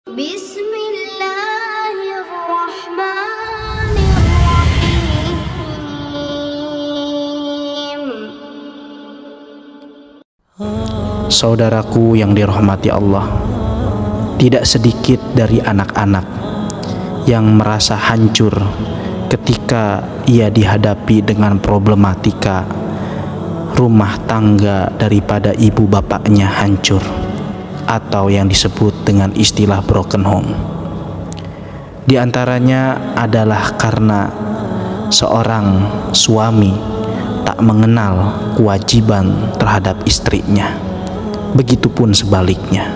Bismillahirrahmanirrahim. Saudaraku yang dirahmati Allah, tidak sedikit dari anak-anak yang merasa hancur ketika ia dihadapi dengan problematika rumah tangga daripada ibu bapaknya hancur, atau yang disebut dengan istilah broken home. Di antaranya adalah karena seorang suami tak mengenal kewajiban terhadap istrinya. Begitupun sebaliknya.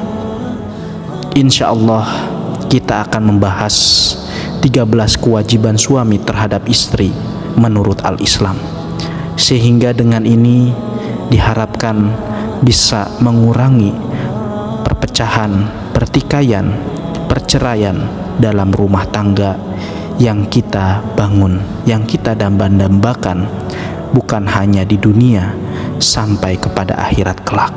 Insya Allah kita akan membahas 13 kewajiban suami terhadap istri menurut Al-Islam, sehingga dengan ini diharapkan bisa mengurangi perpecahan, pertikaian, perceraian dalam rumah tangga yang kita bangun, yang kita dambakan, bukan hanya di dunia, sampai kepada akhirat kelak.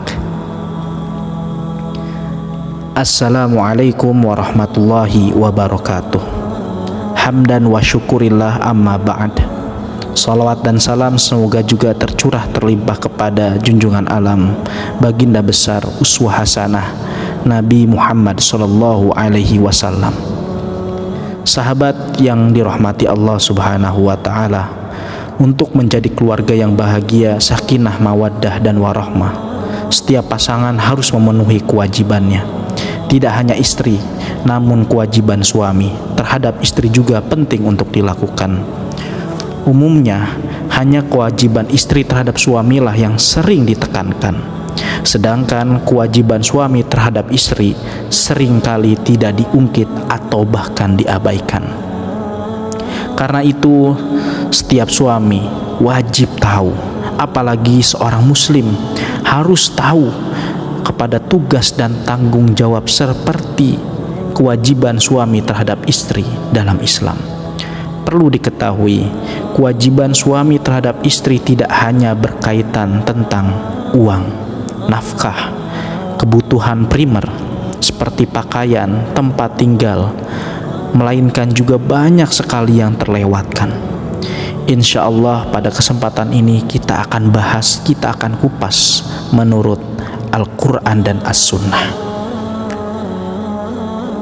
Assalamualaikum warahmatullahi wabarakatuh. Hamdan wa syukurillah, amma ba'd. Salawat dan salam semoga juga tercurah terlimpah kepada junjungan alam, baginda besar uswah hasanah Nabi Muhammad sallallahu alaihi wasallam. Sahabat yang dirahmati Allah subhanahu wa ta'ala, untuk menjadi keluarga yang bahagia, sakinah, mawaddah dan warahmah, setiap pasangan harus memenuhi kewajibannya. Tidak hanya istri, namun kewajiban suami terhadap istri juga penting untuk dilakukan. Umumnya hanya kewajiban istri terhadap suamilah yang sering ditekankan, sedangkan kewajiban suami terhadap istri seringkali tidak diungkit atau bahkan diabaikan. Karena itu setiap suami wajib tahu, apalagi seorang muslim harus tahu kepada tugas dan tanggung jawab seperti kewajiban suami terhadap istri dalam Islam. Perlu diketahui, kewajiban suami terhadap istri tidak hanya berkaitan tentang uang, nafkah, kebutuhan primer seperti pakaian, tempat tinggal, melainkan juga banyak sekali yang terlewatkan. Insya Allah pada kesempatan ini kita akan bahas, kita akan kupas menurut Al-Quran dan As-Sunnah.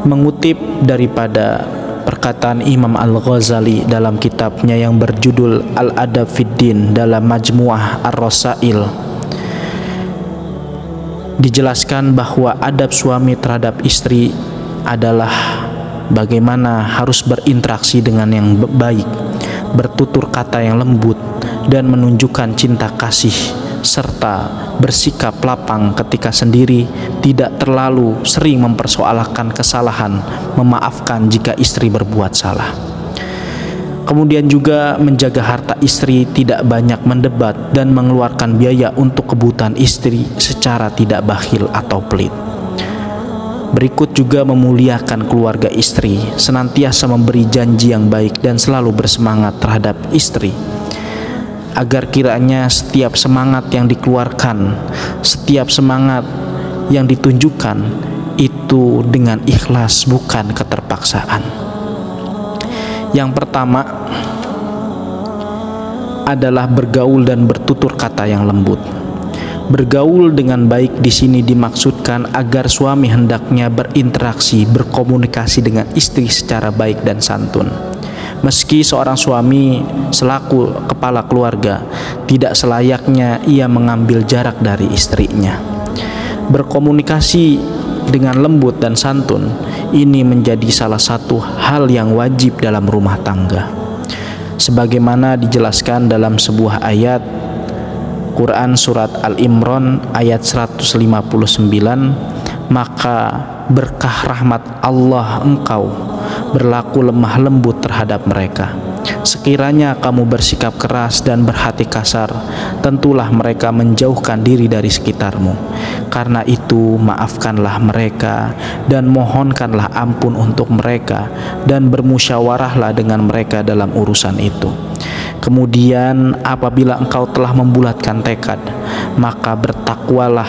Mengutip daripada perkataan Imam Al-Ghazali dalam kitabnya yang berjudul Al-Adab Fiddin dalam Majmu'ah Ar-Rasail, dijelaskan bahwa adab suami terhadap istri adalah bagaimana harus berinteraksi dengan yang baik, bertutur kata yang lembut, dan menunjukkan cinta kasih, serta bersikap lapang ketika sendiri, tidak terlalu sering mempersoalkan kesalahan, memaafkan jika istri berbuat salah. Kemudian juga menjaga harta istri, tidak banyak mendebat dan mengeluarkan biaya untuk kebutuhan istri secara tidak bakhil atau pelit. Berikut juga memuliakan keluarga istri, senantiasa memberi janji yang baik dan selalu bersemangat terhadap istri, agar kiranya setiap semangat yang dikeluarkan, setiap semangat yang ditunjukkan itu dengan ikhlas, bukan keterpaksaan. Yang pertama adalah bergaul dan bertutur kata yang lembut. Bergaul dengan baik di sini dimaksudkan agar suami hendaknya berinteraksi, berkomunikasi dengan istri secara baik dan santun. Meski seorang suami selaku kepala keluarga, tidak selayaknya ia mengambil jarak dari istrinya. Berkomunikasi dengan lembut dan santun ini menjadi salah satu hal yang wajib dalam rumah tangga. Sebagaimana dijelaskan dalam sebuah ayat Quran surat Al-Imran ayat 159, maka berkah rahmat Allah engkau berlaku lemah lembut terhadap mereka. Sekiranya kamu bersikap keras dan berhati kasar, tentulah mereka menjauhkan diri dari sekitarmu. Karena itu maafkanlah mereka dan mohonkanlah ampun untuk mereka, dan bermusyawarahlah dengan mereka dalam urusan itu. Kemudian apabila engkau telah membulatkan tekad, maka bertakwalah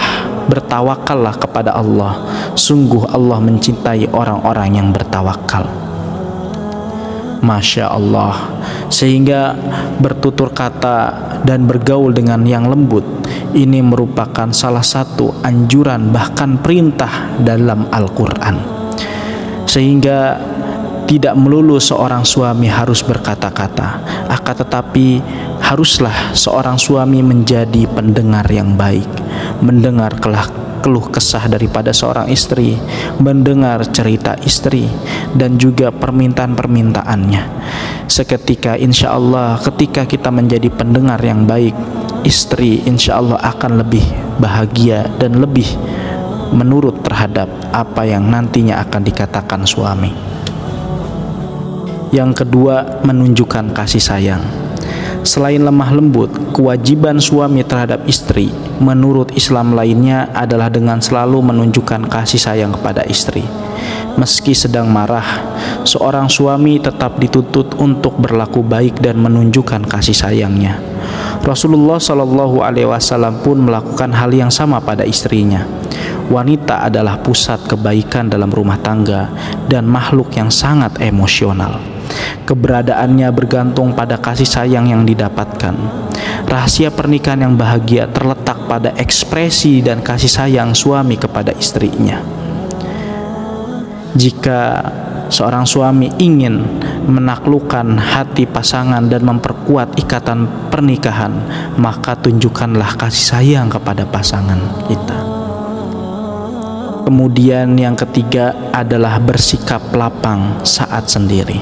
bertawakallah kepada Allah. Sungguh Allah mencintai orang-orang yang bertawakal. Masya Allah. Sehingga bertutur kata dan bergaul dengan yang lembut ini merupakan salah satu anjuran bahkan perintah dalam Al-Quran. Sehingga tidak melulu seorang suami harus berkata-kata, akan tetapi haruslah seorang suami menjadi pendengar yang baik, mendengar keluh kesah daripada seorang istri, mendengar cerita istri dan juga permintaan-permintaannya. Seketika insya Allah ketika kita menjadi pendengar yang baik, istri insya Allah akan lebih bahagia dan lebih menurut terhadap apa yang nantinya akan dikatakan suami. Yang kedua, menunjukkan kasih sayang. Selain lemah lembut, kewajiban suami terhadap istri menurut Islam lainnya adalah dengan selalu menunjukkan kasih sayang kepada istri. Meski sedang marah, seorang suami tetap dituntut untuk berlaku baik dan menunjukkan kasih sayangnya. Rasulullah Shallallahu Alaihi Wasallam pun melakukan hal yang sama pada istrinya. Wanita adalah pusat kebaikan dalam rumah tangga dan makhluk yang sangat emosional. Keberadaannya bergantung pada kasih sayang yang didapatkan. Rahasia pernikahan yang bahagia terletak pada ekspresi dan kasih sayang suami kepada istrinya. Jika seorang suami ingin menaklukkan hati pasangan dan memperkuat ikatan pernikahan, maka tunjukkanlah kasih sayang kepada pasangan kita. Kemudian yang ketiga adalah bersikap lapang saat sendiri.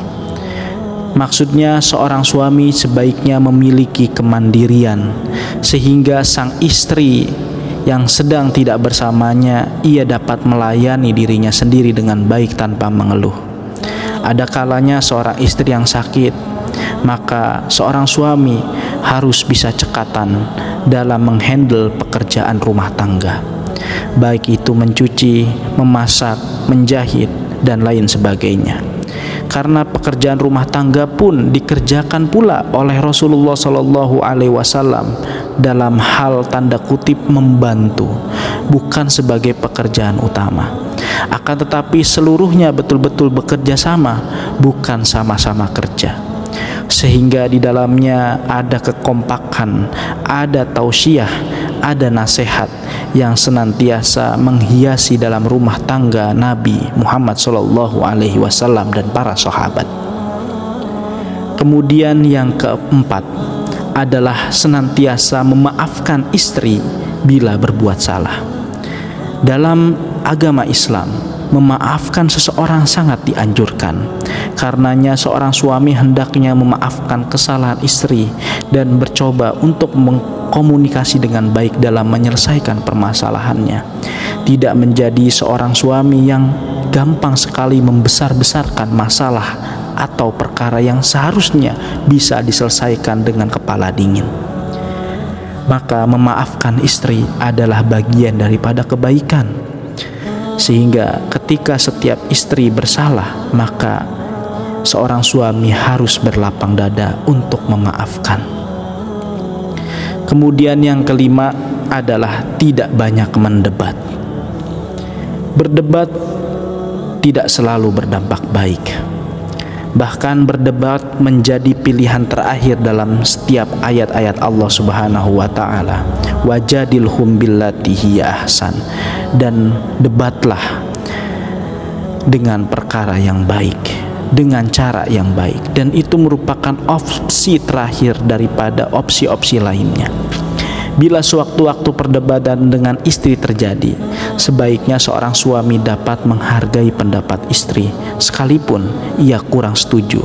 Maksudnya seorang suami sebaiknya memiliki kemandirian sehingga sang istri yang sedang tidak bersamanya ia dapat melayani dirinya sendiri dengan baik tanpa mengeluh. Ada kalanya seorang istri yang sakit, maka seorang suami harus bisa cekatan dalam menghandle pekerjaan rumah tangga, baik itu mencuci, memasak, menjahit dan lain sebagainya. Karena pekerjaan rumah tangga pun dikerjakan pula oleh Rasulullah Shallallahu Alaihi Wasallam dalam hal tanda kutip membantu, bukan sebagai pekerjaan utama. Akan tetapi seluruhnya betul-betul bekerja sama, bukan sama-sama kerja. Sehingga di dalamnya ada kekompakan, ada tausiah, ada nasihat yang senantiasa menghiasi dalam rumah tangga Nabi Muhammad Sallallahu Alaihi Wasallam dan para sahabat. Kemudian yang keempat adalah senantiasa memaafkan istri bila berbuat salah. Dalam agama Islam, memaafkan seseorang sangat dianjurkan. Karenanya seorang suami hendaknya memaafkan kesalahan istri dan bercoba untuk komunikasi dengan baik dalam menyelesaikan permasalahannya. Tidak menjadi seorang suami yang gampang sekali membesar-besarkan masalah atau perkara yang seharusnya bisa diselesaikan dengan kepala dingin. Maka memaafkan istri adalah bagian daripada kebaikan. Sehingga ketika setiap istri bersalah, maka seorang suami harus berlapang dada untuk memaafkan. Kemudian yang kelima adalah tidak banyak mendebat. Berdebat tidak selalu berdampak baik. Bahkan berdebat menjadi pilihan terakhir dalam setiap ayat-ayat Allah Subhanahu wa taala. Wajadilhum billati hiya ahsan. Dan debatlah dengan perkara yang baik, dengan cara yang baik, dan itu merupakan opsi terakhir daripada opsi-opsi lainnya. Bila sewaktu-waktu perdebatan dengan istri terjadi, sebaiknya seorang suami dapat menghargai pendapat istri sekalipun ia kurang setuju,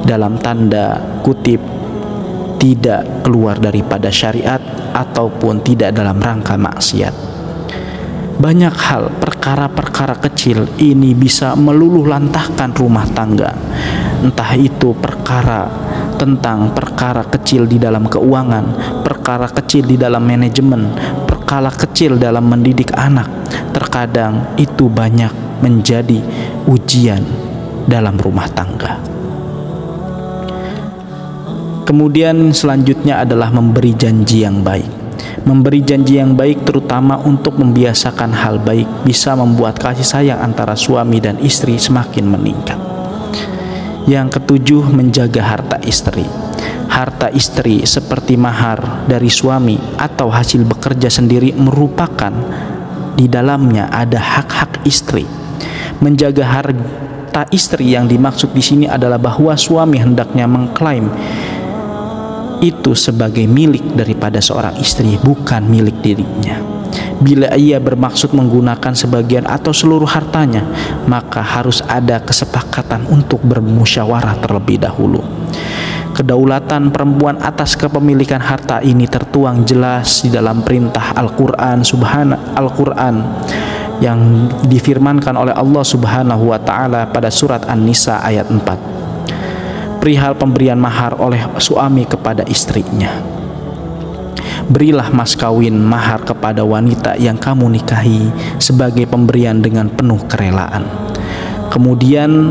dalam tanda kutip tidak keluar daripada syariat ataupun tidak dalam rangka maksiat. Banyak hal, perkara-perkara kecil ini bisa meluluh lantahkan rumah tangga. Entah itu perkara kecil di dalam keuangan, perkara kecil di dalam manajemen, perkara kecil dalam mendidik anak. Terkadang itu banyak menjadi ujian dalam rumah tangga. Kemudian selanjutnya adalah memberi janji yang baik. Memberi janji yang baik terutama untuk membiasakan hal baik bisa membuat kasih sayang antara suami dan istri semakin meningkat. Yang ketujuh, menjaga harta istri. Harta istri seperti mahar dari suami atau hasil bekerja sendiri merupakan di dalamnya ada hak-hak istri. Menjaga harta istri yang dimaksud di sini adalah bahwa suami hendaknya mengklaim itu sebagai milik daripada seorang istri, bukan milik dirinya. Bila ia bermaksud menggunakan sebagian atau seluruh hartanya, maka harus ada kesepakatan untuk bermusyawarah terlebih dahulu. Kedaulatan perempuan atas kepemilikan harta ini tertuang jelas di dalam perintah Al-Quran yang difirmankan oleh Allah Subhanahu wa Ta'ala pada surat An-Nisa ayat 4. Perihal pemberian mahar oleh suami kepada istrinya. Berilah mas kawin mahar kepada wanita yang kamu nikahi sebagai pemberian dengan penuh kerelaan. Kemudian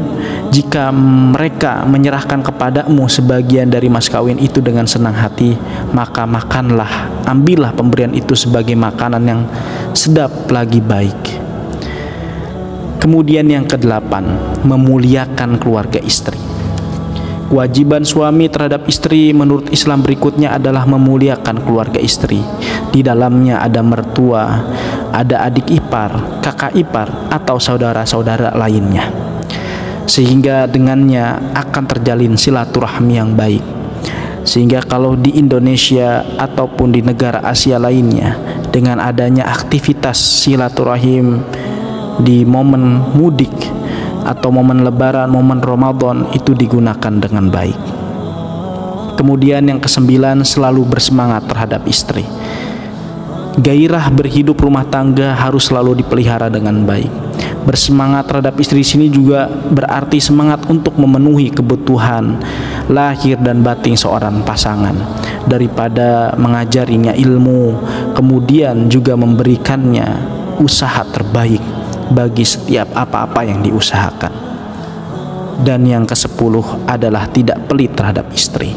jika mereka menyerahkan kepadamu sebagian dari mas kawin itu dengan senang hati, maka makanlah, ambillah pemberian itu sebagai makanan yang sedap lagi baik. Kemudian yang kedelapan, memuliakan keluarga istri. Kewajiban suami terhadap istri menurut Islam berikutnya adalah memuliakan keluarga istri. Di dalamnya ada mertua, ada adik ipar, kakak ipar, atau saudara-saudara lainnya. Sehingga dengannya akan terjalin silaturahmi yang baik. Sehingga kalau di Indonesia ataupun di negara Asia lainnya, dengan adanya aktivitas silaturahim di momen mudik atau momen lebaran, momen Ramadan, itu digunakan dengan baik. Kemudian yang kesembilan, selalu bersemangat terhadap istri. Gairah berhidup rumah tangga harus selalu dipelihara dengan baik. Bersemangat terhadap istri sini juga berarti semangat untuk memenuhi kebutuhan lahir dan batin seorang pasangan, daripada mengajarinya ilmu, kemudian juga memberikannya usaha terbaik bagi setiap apa-apa yang diusahakan. Dan yang ke-10 adalah tidak pelit terhadap istri.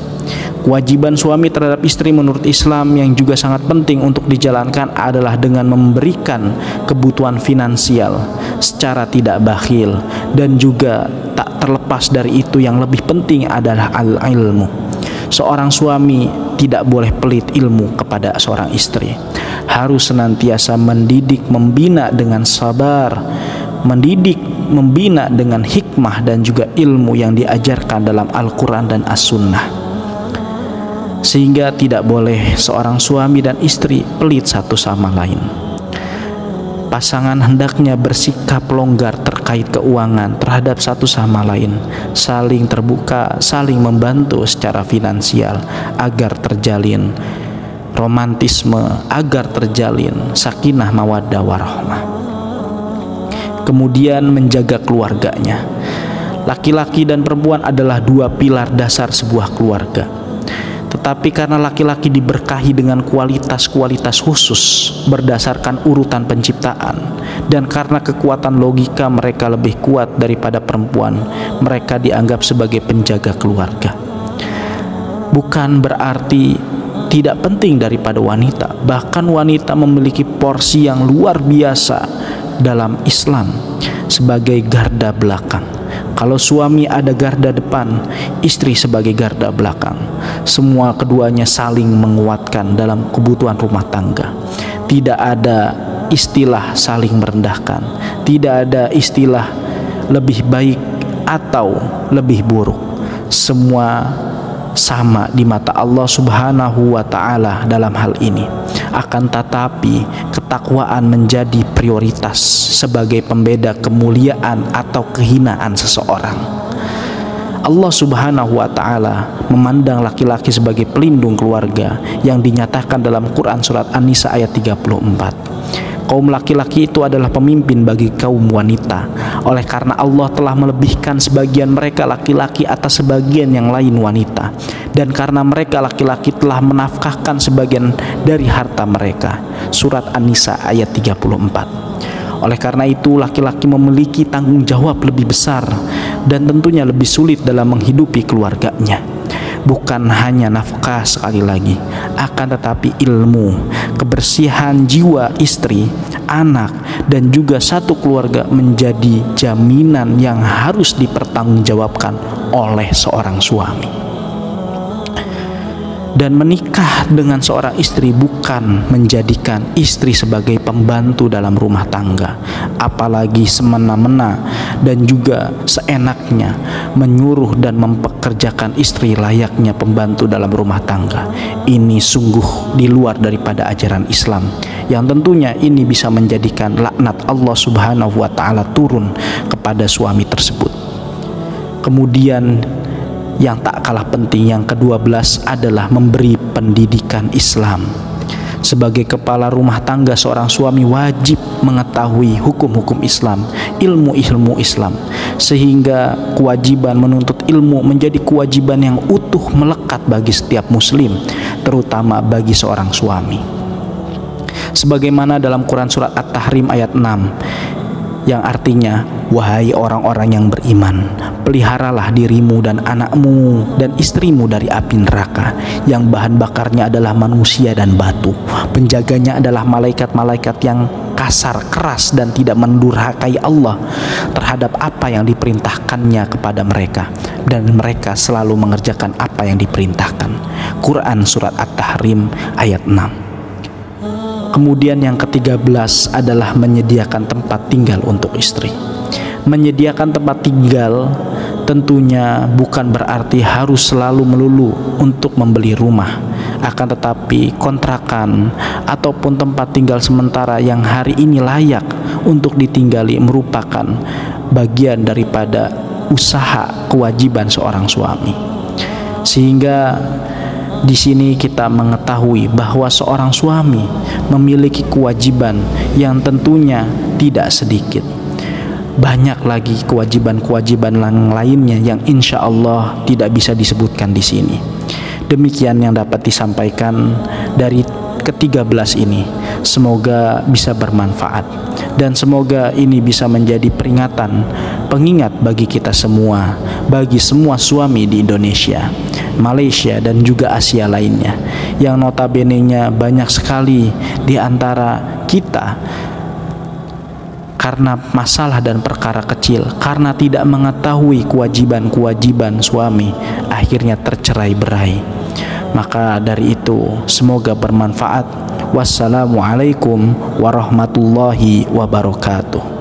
Kewajiban suami terhadap istri menurut Islam yang juga sangat penting untuk dijalankan adalah dengan memberikan kebutuhan finansial secara tidak bakhil, dan juga tak terlepas dari itu yang lebih penting adalah al-ilmu. Seorang suami tidak boleh pelit ilmu kepada seorang istri. Harus senantiasa mendidik, membina dengan sabar, mendidik, membina dengan hikmah dan juga ilmu yang diajarkan dalam Al-Quran dan As-Sunnah. Sehingga tidak boleh seorang suami dan istri pelit satu sama lain. Pasangan hendaknya bersikap longgar terkait keuangan terhadap satu sama lain, saling terbuka, saling membantu secara finansial agar terjalin romantisme, agar terjalin sakinah mawaddah warahmah. Kemudian menjaga keluarganya. Laki-laki dan perempuan adalah dua pilar dasar sebuah keluarga. Tetapi karena laki-laki diberkahi dengan kualitas-kualitas khusus berdasarkan urutan penciptaan, dan karena kekuatan logika mereka lebih kuat daripada perempuan, mereka dianggap sebagai penjaga keluarga. Bukan berarti tidak penting daripada wanita. Bahkan wanita memiliki porsi yang luar biasa dalam Islam sebagai garda belakang. Kalau suami ada garda depan, istri sebagai garda belakang. Semua keduanya saling menguatkan dalam kebutuhan rumah tangga. Tidak ada istilah saling merendahkan, tidak ada istilah lebih baik atau lebih buruk. Semua sama di mata Allah Subhanahu wa Ta'ala dalam hal ini. Akan tetapi ketakwaan menjadi prioritas sebagai pembeda kemuliaan atau kehinaan seseorang. Allah Subhanahu wa Ta'ala memandang laki-laki sebagai pelindung keluarga yang dinyatakan dalam Quran surat An-Nisa ayat 34. Kaum laki-laki itu adalah pemimpin bagi kaum wanita. Oleh karena Allah telah melebihkan sebagian mereka laki-laki atas sebagian yang lain wanita, dan karena mereka laki-laki telah menafkahkan sebagian dari harta mereka. Surat An-Nisa ayat 34. Oleh karena itu laki-laki memiliki tanggung jawab lebih besar dan tentunya lebih sulit dalam menghidupi keluarganya. bukan hanya nafkah sekali lagi, akan tetapi ilmu, kebersihan jiwa istri, anak, dan juga satu keluarga menjadi jaminan yang harus dipertanggungjawabkan oleh seorang suami. Dan menikah dengan seorang istri bukan menjadikan istri sebagai pembantu dalam rumah tangga, apalagi semena-mena dan juga seenaknya menyuruh dan mempekerjakan istri layaknya pembantu dalam rumah tangga. Ini sungguh di luar daripada ajaran Islam, yang tentunya ini bisa menjadikan laknat Allah Subhanahu wa Ta'ala turun kepada suami tersebut. Kemudian yang tak kalah penting, yang ke-12 adalah memberi pendidikan Islam. Sebagai kepala rumah tangga, seorang suami wajib mengetahui hukum-hukum Islam, ilmu-ilmu Islam, sehingga kewajiban menuntut ilmu menjadi kewajiban yang utuh melekat bagi setiap muslim, terutama bagi seorang suami. Sebagaimana dalam Quran surat At-Tahrim ayat 6, yang artinya, wahai orang-orang yang beriman, peliharalah dirimu dan anakmu dan istrimu dari api neraka yang bahan bakarnya adalah manusia dan batu. Penjaganya adalah malaikat-malaikat yang kasar, keras, dan tidak mendurhakai Allah terhadap apa yang diperintahkannya kepada mereka, dan mereka selalu mengerjakan apa yang diperintahkan. Quran surat At-Tahrim ayat 6. Kemudian yang ke-13 adalah menyediakan tempat tinggal untuk istri. Menyediakan tempat tinggal tentunya bukan berarti harus selalu melulu untuk membeli rumah, akan tetapi kontrakan ataupun tempat tinggal sementara yang hari ini layak untuk ditinggali merupakan bagian daripada usaha kewajiban seorang suami. Sehingga di sini kita mengetahui bahwa seorang suami memiliki kewajiban yang tentunya tidak sedikit. Banyak lagi kewajiban-kewajiban lainnya yang insya Allah tidak bisa disebutkan di sini. Demikian yang dapat disampaikan dari ke-13 ini. Semoga bisa bermanfaat dan semoga ini bisa menjadi peringatan, pengingat bagi kita semua, bagi semua suami di Indonesia, Malaysia, dan juga Asia lainnya, yang notabene-nya banyak sekali di antara kita karena masalah dan perkara kecil, karena tidak mengetahui kewajiban-kewajiban suami, akhirnya tercerai-berai. Maka dari itu semoga bermanfaat. Wassalamualaikum warahmatullahi wabarakatuh.